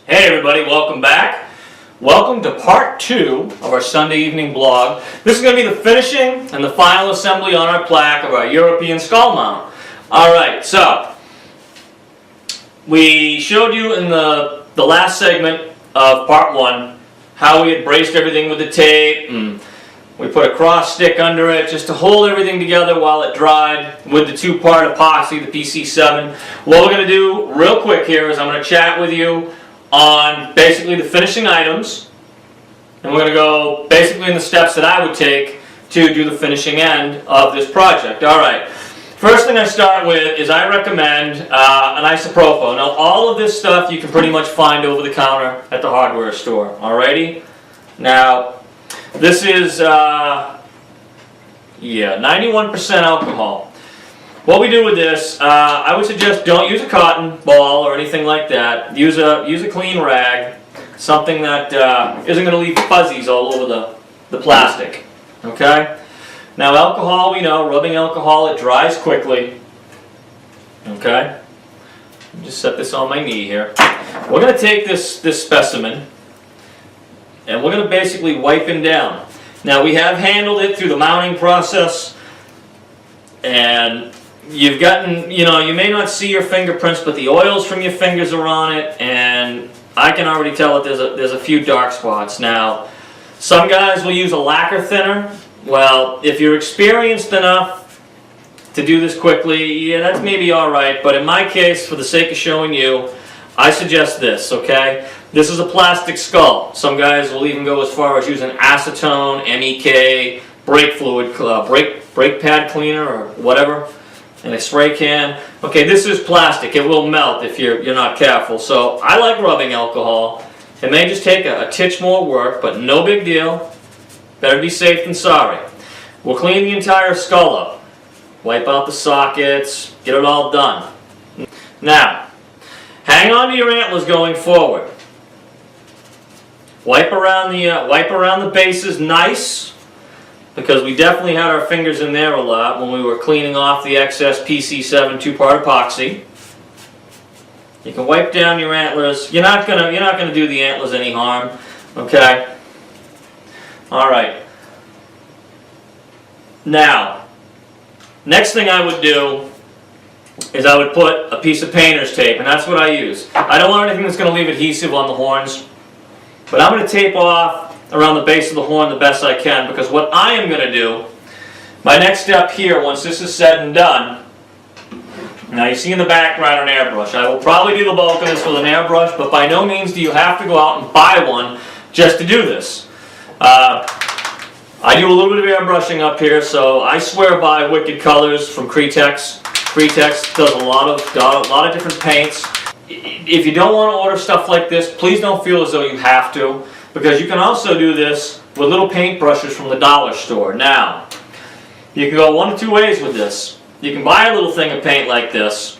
Hey everybody, welcome back. Welcome to part 2 of our Sunday evening blog. This is going to be the finishing and the final assembly on our plaque of our European skull mount. Alright, so we showed you in the last segment of part 1 how we had braced everything with the tape, and we put a cross stick under it just to hold everything together while it dried with the two-part epoxy, the PC7. What we're going to do real quick here is I'm going to chat with you on basically the finishing items, and we're going to go basically in the steps that I would take to do the finishing end of this project. Alright, first thing I start with is I recommend an isopropyl. Now all of this stuff you can pretty much find over the counter at the hardware store. Alrighty? Now this is 91% alcohol. What we do with this, I would suggest don't use a cotton ball or anything like that. Use a clean rag, something that isn't going to leave fuzzies all over the plastic. Okay? Now alcohol, we know, rubbing alcohol, it dries quickly. Okay? Just set this on my knee here. We're going to take this specimen and we're going to basically wipe him down. Now we have handled it through the mounting process, and you've gotten, you may not see your fingerprints, but the oils from your fingers are on it, and I can already tell that there's a few dark spots. Now, some guys will use a lacquer thinner. Well, if you're experienced enough to do this quickly, yeah, that's maybe alright, but in my case, for the sake of showing you, I suggest this, okay? This is a plastic skull. Some guys will even go as far as using acetone, MEK, brake fluid, brake pad cleaner or whatever, in a spray can. Okay, this is plastic. It will melt if you're not careful. So I like rubbing alcohol. It may just take a titch more work, but no big deal. Better be safe than sorry. We'll clean the entire skull up. Wipe out the sockets, get it all done. Now, hang on to your antlers going forward. Wipe around the bases nice, because we definitely had our fingers in there a lot when we were cleaning off the excess PC7 two-part epoxy. You can wipe down your antlers. You're not gonna do the antlers any harm, okay? All right. Now, next thing I would do is I would put a piece of painter's tape, and that's what I use. I don't want anything that's going to leave adhesive on the horns, but I'm going to tape off around the base of the horn the best I can, because what I am going to do, my next step here, once this is said and done, now you see in the background an airbrush. I will probably do the bulk of this with an airbrush, but by no means do you have to go out and buy one just to do this. I do a little bit of airbrushing up here, so I swear by Wicked Colors from Cretex. Cretex does a lot of different paints. If you don't want to order stuff like this, please don't feel as though you have to, because you can also do this with little paint brushes from the dollar store. Now, you can go one of two ways with this. You can buy a little thing of paint like this,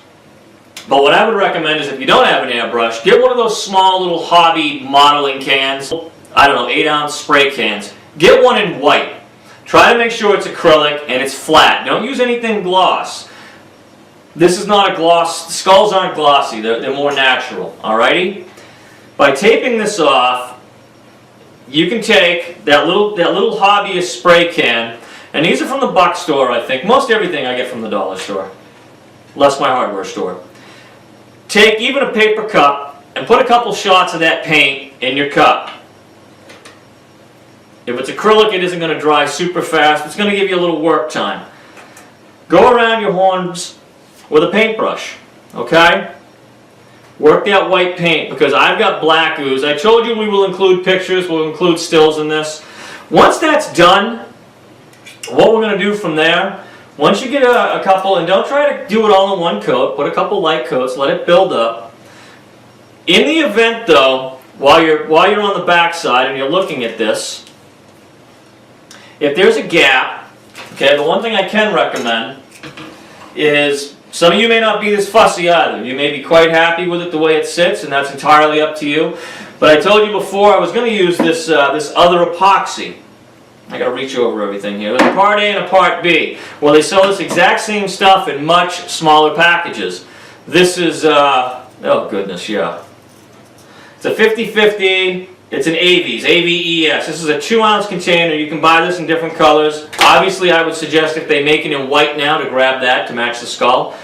but what I would recommend is if you don't have an airbrush, get one of those small little hobby modeling cans, I don't know, 8-ounce spray cans. Get one in white. Try to make sure it's acrylic and it's flat. Don't use anything gloss. This is not a gloss. Skulls aren't glossy. They're more natural. Alrighty? By taping this off, you can take that little hobbyist spray can, and these are from the Buck store, I think. Most everything I get from the dollar store, less my hardware store. Take even a paper cup and put a couple shots of that paint in your cup. If it's acrylic, it isn't going to dry super fast. It's going to give you a little work time. Go around your horns with a paintbrush, okay? Work that white paint, because I've got black ooze. I told you we will include pictures, we'll include stills in this. Once that's done, what we're going to do from there, once you get a couple, and don't try to do it all in one coat, put a couple light coats, let it build up. In the event though, while you're on the back side and you're looking at this, if there's a gap, okay, the one thing I can recommend is, some of you may not be this fussy either. You may be quite happy with it the way it sits, and that's entirely up to you. But I told you before I was going to use this other epoxy. I got to reach over everything here. There's a part A and a part B. Well, they sell this exact same stuff in much smaller packages. This is, oh goodness, yeah. It's a 50/50. It's an AVES, AVES. This is a 2-ounce container. You can buy this in different colors. Obviously, I would suggest if they make it in white now to grab that to match the skull.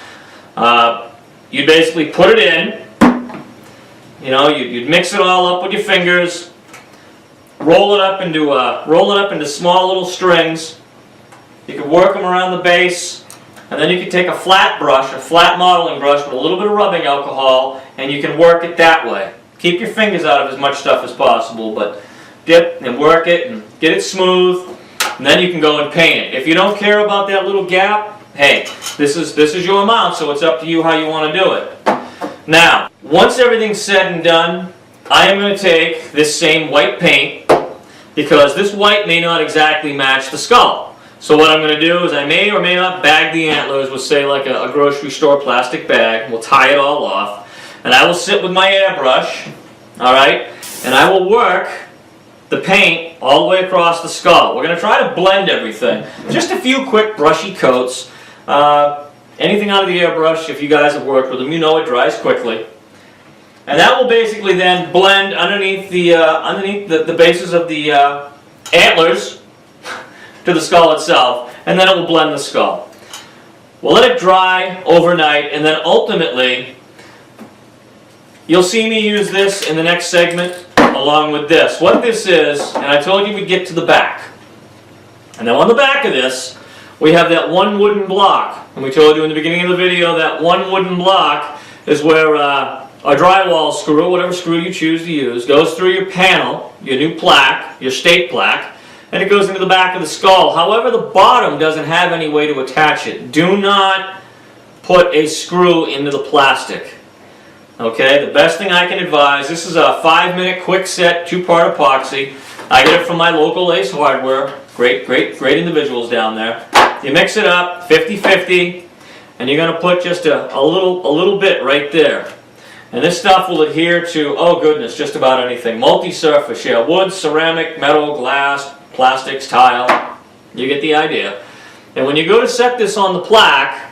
You basically put it in. You know, you'd mix it all up with your fingers. Roll it up into small little strings. You could work them around the base, and then you could take a flat brush, a flat modeling brush with a little bit of rubbing alcohol, and you can work it that way. Keep your fingers out of as much stuff as possible, but dip and work it and get it smooth, and then you can go and paint it. If you don't care about that little gap, hey, this is your amount, so it's up to you how you want to do it. Now, once everything's said and done, I am going to take this same white paint, because this white may not exactly match the skull. So what I'm going to do is I may or may not bag the antlers with, say, like a grocery store plastic bag. We'll tie it all off. And I will sit with my airbrush, alright, and I will work the paint all the way across the skull. We're going to try to blend everything. Just a few quick brushy coats. Anything out of the airbrush, if you guys have worked with them, you know it dries quickly. And that will basically then blend underneath the bases of the antlers to the skull itself, and then it will blend the skull. We'll let it dry overnight, and then ultimately you'll see me use this in the next segment along with this. What this is, and I told you we'd get to the back. And now on the back of this, we have that one wooden block. And we told you in the beginning of the video that one wooden block is where a drywall screw, whatever screw you choose to use, goes through your panel, your new plaque, your state plaque, and it goes into the back of the skull. However, the bottom doesn't have any way to attach it. Do not put a screw into the plastic. Okay, the best thing I can advise, this is a 5-minute quick set 2-part epoxy. I get it from my local Ace Hardware. Great individuals down there. You mix it up, 50/50, and you're going to put just a little bit right there. And this stuff will adhere to, oh goodness, just about anything. Multi-surface, yeah, wood, ceramic, metal, glass, plastics, tile. You get the idea. And when you go to set this on the plaque,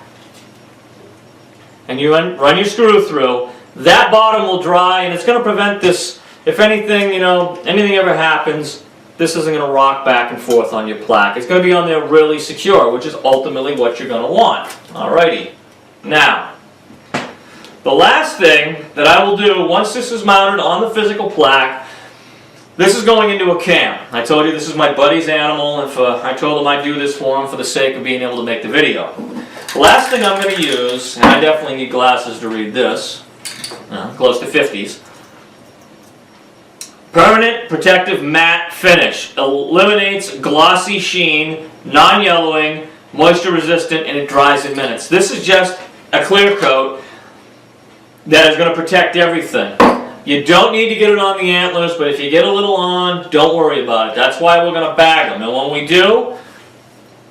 and you run your screw through, that bottom will dry, and it's going to prevent this, if anything, you know, anything ever happens, this isn't going to rock back and forth on your plaque. It's going to be on there really secure, which is ultimately what you're going to want. Alrighty. Now, the last thing that I will do once this is mounted on the physical plaque, this is going into a cam. I told you this is my buddy's animal, and I told him I'd do this for him for the sake of being able to make the video. The last thing I'm going to use, and I definitely need glasses to read this, close to 50s. Permanent Protective Matte Finish. Eliminates glossy sheen, non-yellowing, moisture resistant, and it dries in minutes. This is just a clear coat that is going to protect everything. You don't need to get it on the antlers, but if you get a little on, don't worry about it. That's why we're going to bag them. And when we do,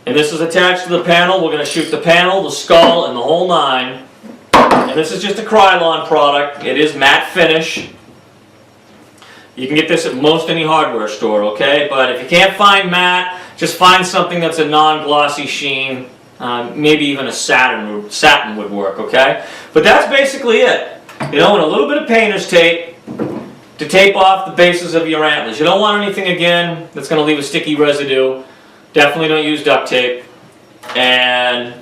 and this is attached to the panel, we're going to shoot the panel, the skull, and the whole nine. And this is just a Krylon product. It is matte finish. You can get this at most any hardware store, okay? But if you can't find matte, just find something that's a non-glossy sheen. Maybe even a satin would work, okay? But that's basically it. You know, and a little bit of painter's tape to tape off the bases of your antlers. You don't want anything, again, that's going to leave a sticky residue. Definitely don't use duct tape. And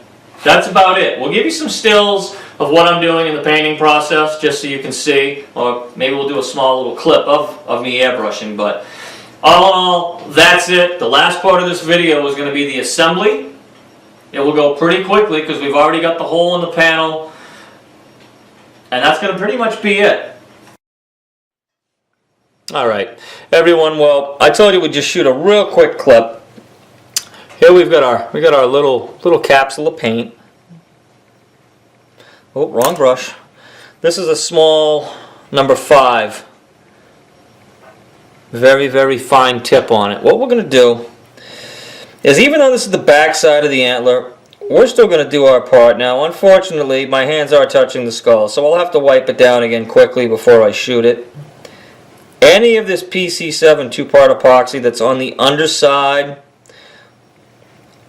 that's about it. We'll give you some stills of what I'm doing in the painting process, just so you can see, or maybe we'll do a small little clip of me airbrushing, but all in all, that's it. The last part of this video is going to be the assembly. It will go pretty quickly because we've already got the hole in the panel, and that's going to pretty much be it. Alright, everyone, well, I told you we'd just shoot a real quick clip. Here we've got our little capsule of paint. Oh, wrong brush. This is a small number 5. Very, very fine tip on it. What we're going to do is, even though this is the back side of the antler, we're still going to do our part. Now, unfortunately, my hands are touching the skull, so I'll have to wipe it down again quickly before I shoot it. Any of this PC7 2-part epoxy that's on the underside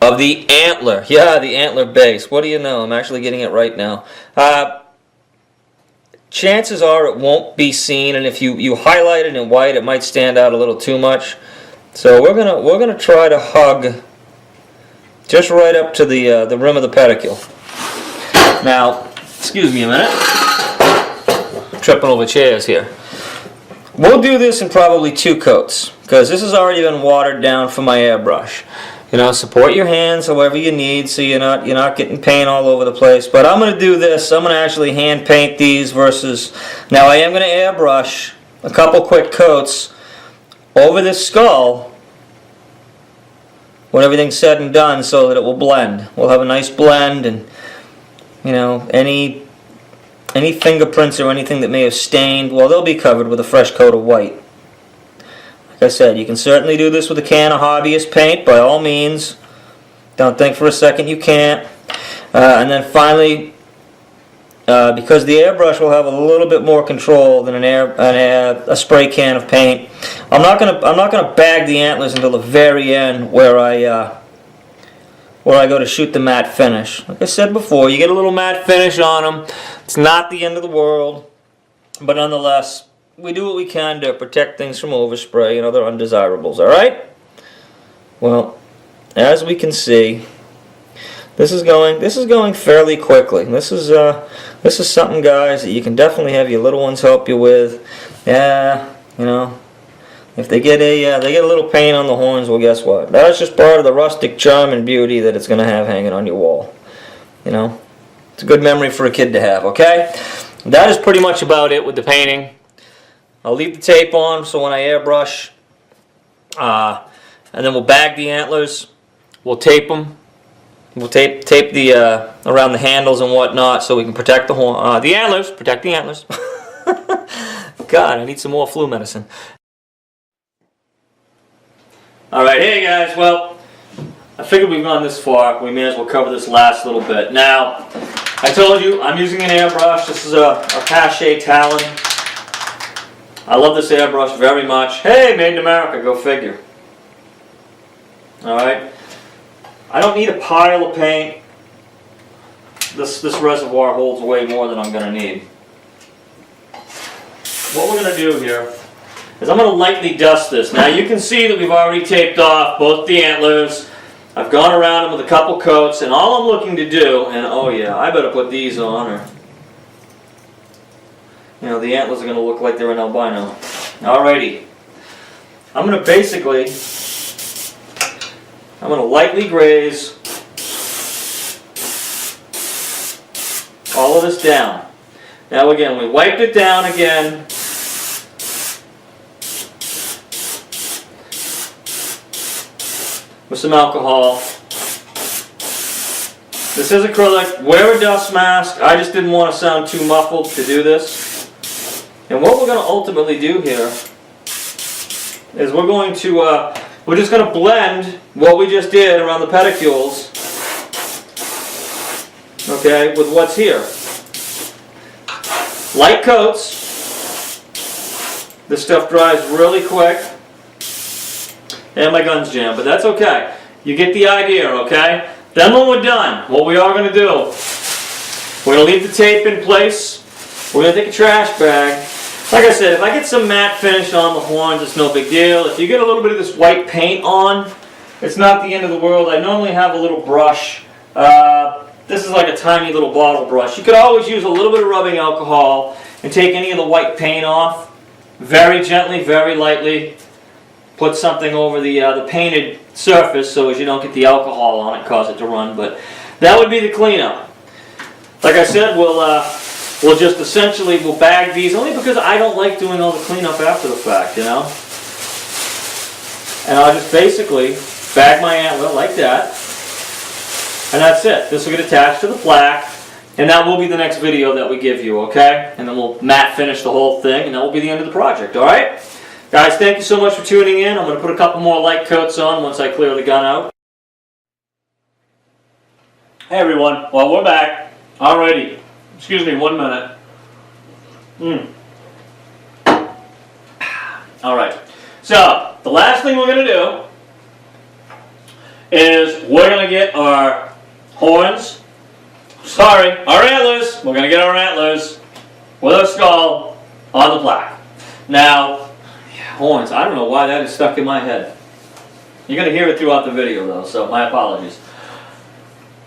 of the antler. Yeah, the antler base. What do you know? I'm actually getting it right now. chances are it won't be seen, and if you highlight it in white, it might stand out a little too much. So we're gonna try to hug just right up to the rim of the pedicule. Now, excuse me a minute. I'm tripping over chairs here. We'll do this in probably 2 coats because this has already been watered down for my airbrush. You know, support your hands however you need so you're not getting paint all over the place. But I'm going to do this. I'm going to actually hand paint these versus... Now I am going to airbrush a couple quick coats over this skull when everything's said and done so that it will blend. We'll have a nice blend, and you know, any fingerprints or anything that may have stained, well, they'll be covered with a fresh coat of white. Like I said, you can certainly do this with a can of hobbyist paint, by all means. Don't think for a second you can't. And then finally, because the airbrush will have a little bit more control than a spray can of paint, I'm not gonna bag the antlers until the very end where I go to shoot the matte finish. Like I said before, you get a little matte finish on them. It's not the end of the world, but nonetheless, we do what we can to protect things from overspray and other undesirables, alright? Well, as we can see, this is going fairly quickly. This is something, guys, that you can definitely have your little ones help you with. Yeah, you know, if they get a little paint on the horns, well, guess what? That's just part of the rustic charm and beauty that it's going to have hanging on your wall. You know, it's a good memory for a kid to have, okay? That is pretty much about it with the painting. I'll leave the tape on so when I airbrush, and then we'll bag the antlers. We'll tape them. We'll tape the around the handles and whatnot so we can protect the antlers. Protect the antlers. God, I need some more flu medicine. Alright, hey guys, well, I figured we've gone this far, we may as well cover this last little bit. Now, I told you, I'm using an airbrush. This is a Pache Talon. I love this airbrush very much. Hey, made in America, go figure. Alright, I don't need a pile of paint. This reservoir holds way more than I'm going to need. What we're going to do here is I'm going to lightly dust this. Now you can see that we've already taped off both the antlers. I've gone around them with a couple coats, and all I'm looking to do, and oh yeah, I better put these on, or you know, the antlers are going to look like they're an albino. Alrighty. I'm going to lightly graze all of this down. Now again, we wiped it down again. With some alcohol. This is acrylic. Wear a dust mask. I just didn't want to sound too muffled to do this. And what we're going to ultimately do here is we're just going to blend what we just did around the pedicules, okay, with what's here. Light coats. This stuff dries really quick. And my gun's jammed, but that's okay. You get the idea, okay? Then when we're done, what we are going to do, we're going to leave the tape in place. We're going to take a trash bag. Like I said, if I get some matte finish on the horns, it's no big deal. If you get a little bit of this white paint on, it's not the end of the world. I normally have a little brush. This is like a tiny little bottle brush. You could always use a little bit of rubbing alcohol and take any of the white paint off. Very gently, very lightly. Put something over the painted surface so as you don't get the alcohol on it, cause it to run. But that would be the cleanup. Like I said, we'll just essentially bag these, only because I don't like doing all the cleanup after the fact, you know. And I'll just basically bag my antler like that, and that's it. This will get attached to the plaque, and that will be the next video that we give you, okay? And then we'll matte finish the whole thing, and that will be the end of the project, alright? Guys, thank you so much for tuning in. I'm going to put a couple more light coats on once I clear the gun out. Hey everyone, well we're back. Alrighty. Excuse me 1 minute. Alright. So, the last thing we're going to do is we're going to get our horns. Sorry, our antlers. We're going to get our antlers. with our skull on the plaque. Now, horns, I don't know why that is stuck in my head. You're going to hear it throughout the video though, so my apologies.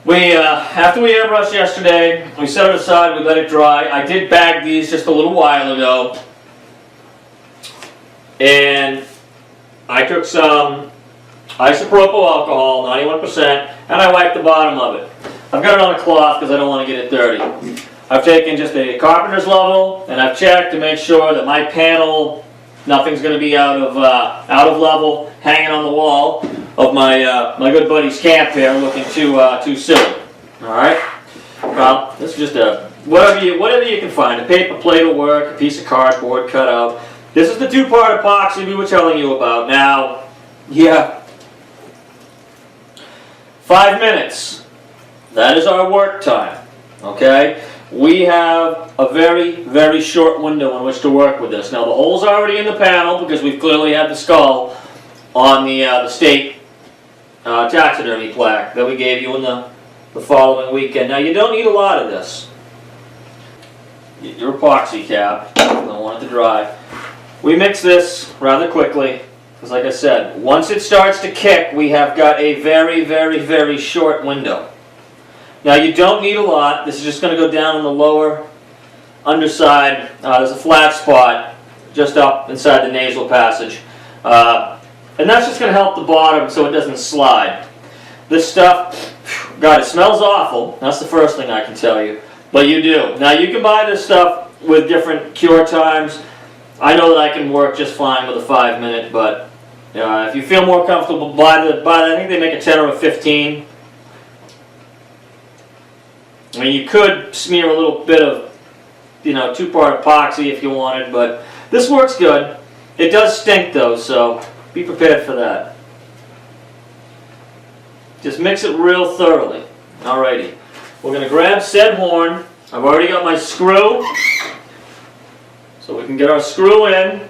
We, after we airbrushed yesterday, we set it aside, we let it dry. I did bag these just a little while ago. And I took some isopropyl alcohol, 91%, and I wiped the bottom of it. I've got it on a cloth because I don't want to get it dirty. I've taken just a carpenter's level, and I've checked to make sure that my panel, nothing's going to be out of level, hanging on the wall of my my good buddy's camp here, looking too silly. All right. Well, this is just a whatever you can find. A paper plate will work. A piece of cardboard cut out. This is the two-part epoxy we were telling you about. Now, yeah, 5 minutes. That is our work time. Okay. We have a very, very short window in which to work with this. Now the hole's already in the panel because we've clearly had the skull on the state taxidermy plaque that we gave you in the following weekend. Now you don't need a lot of this. Your epoxy cap, you don't want it to dry. We mix this rather quickly because like I said, once it starts to kick, we have got a very, very, very short window. Now you don't need a lot. This is just going to go down in the lower underside. There's a flat spot just up inside the nasal passage. And that's just going to help the bottom so it doesn't slide. This stuff, God, it smells awful. That's the first thing I can tell you. But you do. Now you can buy this stuff with different cure times. I know that I can work just fine with a 5 minute, but if you feel more comfortable, buy I think they make a 10 or a 15. I mean, you could smear a little bit of, two-part epoxy if you wanted, but this works good. It does stink though, so be prepared for that. Just mix it real thoroughly. Alrighty. We're going to grab said horn. I've already got my screw, so we can get our screw in.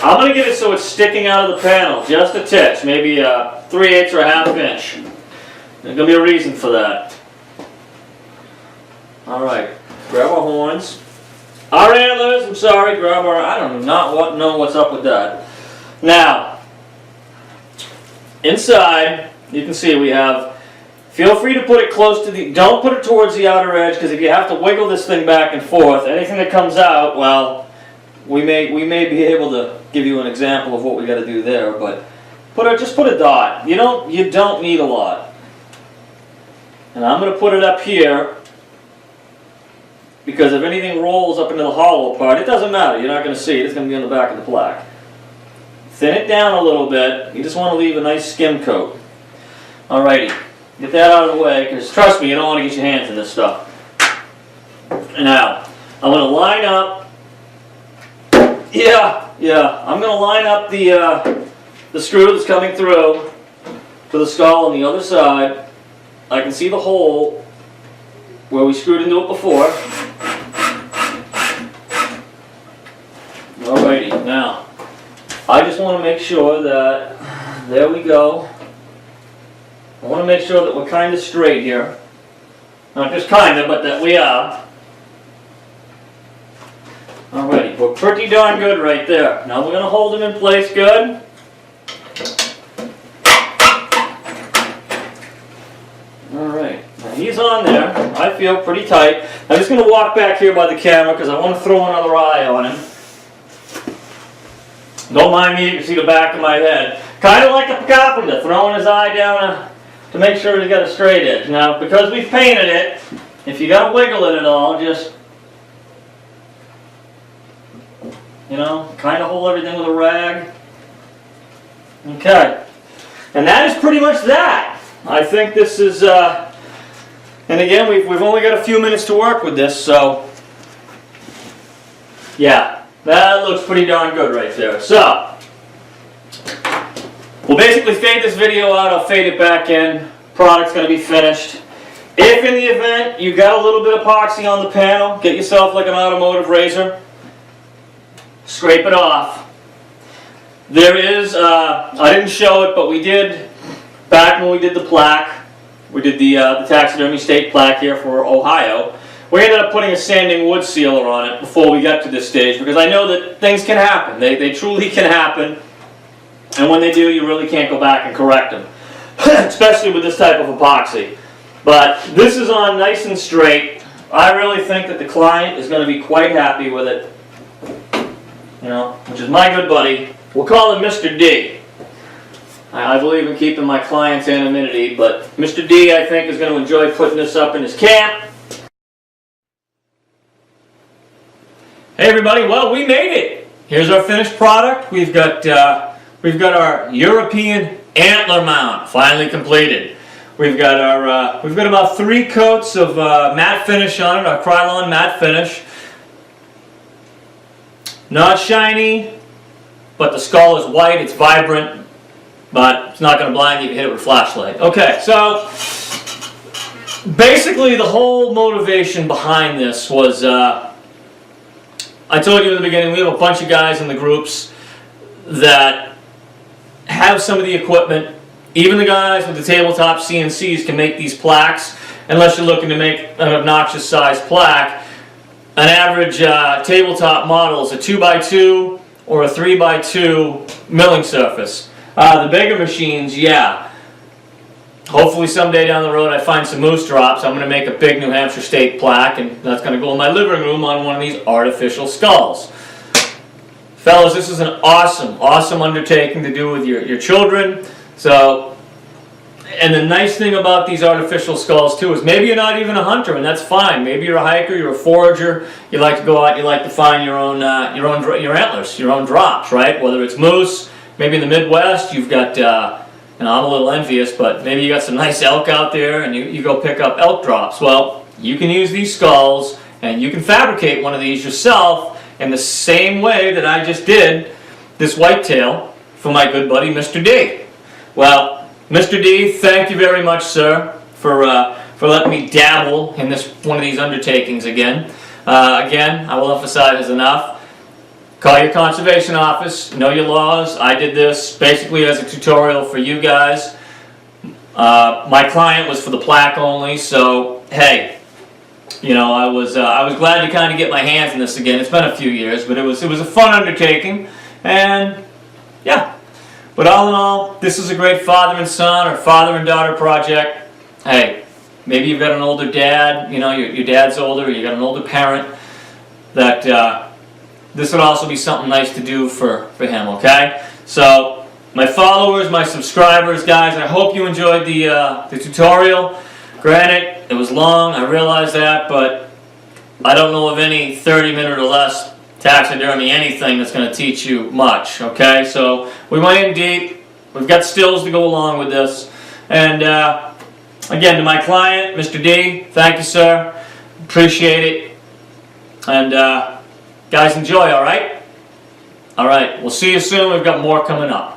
I'm going to get it so it's sticking out of the panel, just a titch, maybe 3/8 or a half inch. There's going to be a reason for that. Alright, grab our horns. Our antlers, I'm sorry, grab our, I don't know what's up with that. Now, inside, you can see we have, feel free to put it close to the, don't put it towards the outer edge, because if you have to wiggle this thing back and forth, anything that comes out, well, we may be able to give you an example of what we got to do there, but just put a dot. You don't need a lot. And I'm going to put it up here because if anything rolls up into the hollow part, it doesn't matter. You're not going to see it. It's going to be on the back of the plaque. Thin it down a little bit. You just want to leave a nice skim coat. Alrighty, get that out of the way because trust me, you don't want to get your hands in this stuff. Now, I'm going to line up. Yeah. I'm going to line up the screw that's coming through to the skull on the other side. I can see the hole where we screwed into it before. Alrighty, now I just want to make sure that, there we go. I want to make sure that we're kind of straight here. Not just kind of, but that we are. Alrighty, we're pretty darn good right there. Now we're going to hold them in place good. Alright, now he's on there. I feel pretty tight. I'm just going to walk back here by the camera because I want to throw another eye on him. Don't mind me, you can see the back of my head. Kind of like a carpenter, throwing his eye down to make sure he's got a straight edge. Now, because we've painted it, if you got to wiggle it at all, just kind of hold everything with a rag. Okay. And that is pretty much that. I think this is, and again, we've only got a few minutes to work with this, so, yeah, that looks pretty darn good right there. So, we'll basically fade this video out, I'll fade it back in, product's going to be finished. If in the event you got a little bit of epoxy on the panel, get yourself like an automotive razor. Scrape it off. There is, I didn't show it, but we did, back when we did the plaque, we did the taxidermy state plaque here for Ohio. We ended up putting a sanding wood sealer on it before we got to this stage because I know that things can happen. They truly can happen. And when they do, you really can't go back and correct them. Especially with this type of epoxy. But this is on nice and straight. I really think that the client is going to be quite happy with it. You know, which is my good buddy. We'll call him Mr. D. I believe in keeping my client's anonymity, but Mr. D, I think, is going to enjoy putting this up in his camp. Hey everybody, well, we made it. Here's our finished product. We've got our European Antler Mount finally completed. We've got about 3 coats of matte finish on it, our Krylon matte finish. Not shiny, but the skull is white, it's vibrant, but it's not going to blind you if you hit it with a flashlight. Okay, so basically the whole motivation behind this was, I told you in the beginning, we have a bunch of guys in the groups that have some of the equipment. Even the guys with the tabletop CNCs can make these plaques, unless you're looking to make an obnoxious sized plaque. An average tabletop model is a 2x2 or a 3x2 milling surface. The bigger machines, yeah. Hopefully someday down the road I find some moose drops. I'm going to make a big New Hampshire state plaque, and that's going to go in my living room on one of these artificial skulls. Fellas, this is an awesome undertaking to do with your children. So, and the nice thing about these artificial skulls too is maybe you're not even a hunter, and that's fine. Maybe you're a hiker, you're a forager, you like to go out, you like to find your antlers, your own drops, right? Whether it's moose, maybe in the Midwest you've got, and I'm a little envious, but maybe you got some nice elk out there and you go pick up elk drops. Well, you can use these skulls and you can fabricate one of these yourself in the same way that I just did this whitetail for my good buddy Mr. D. Well, Mr. D, thank you very much, sir, for letting me dabble in one of these undertakings again. Again, I will emphasize as enough. Call your conservation office, know your laws. I did this basically as a tutorial for you guys. My client was for the plaque only, so hey, you know, I was glad to kind of get my hands in this again. It's been a few years, but it was a fun undertaking, and yeah. But all in all, this is a great father and son or father and daughter project. Hey, maybe you've got an older dad, you know, your dad's older, or you got an older parent that. This would also be something nice to do for him, okay? So, my followers, my subscribers, guys, I hope you enjoyed the tutorial. Granted, it was long, I realize that, but I don't know of any 30-minute or less taxidermy anything that's going to teach you much, okay? So, we went in deep. We've got stills to go along with this. And, again, to my client, Mr. D, thank you, sir. Appreciate it. And, guys, enjoy, alright? Alright, we'll see you soon. We've got more coming up.